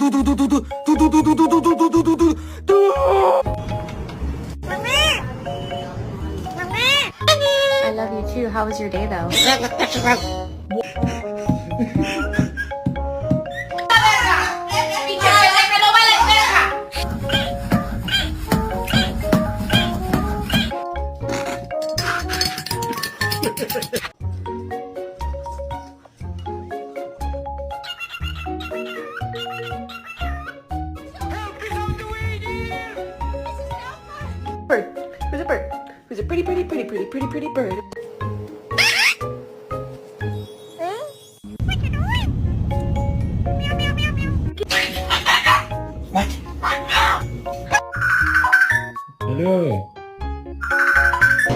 I love you too. How was your day though? Bird. Who's a bird? Who's a pretty bird?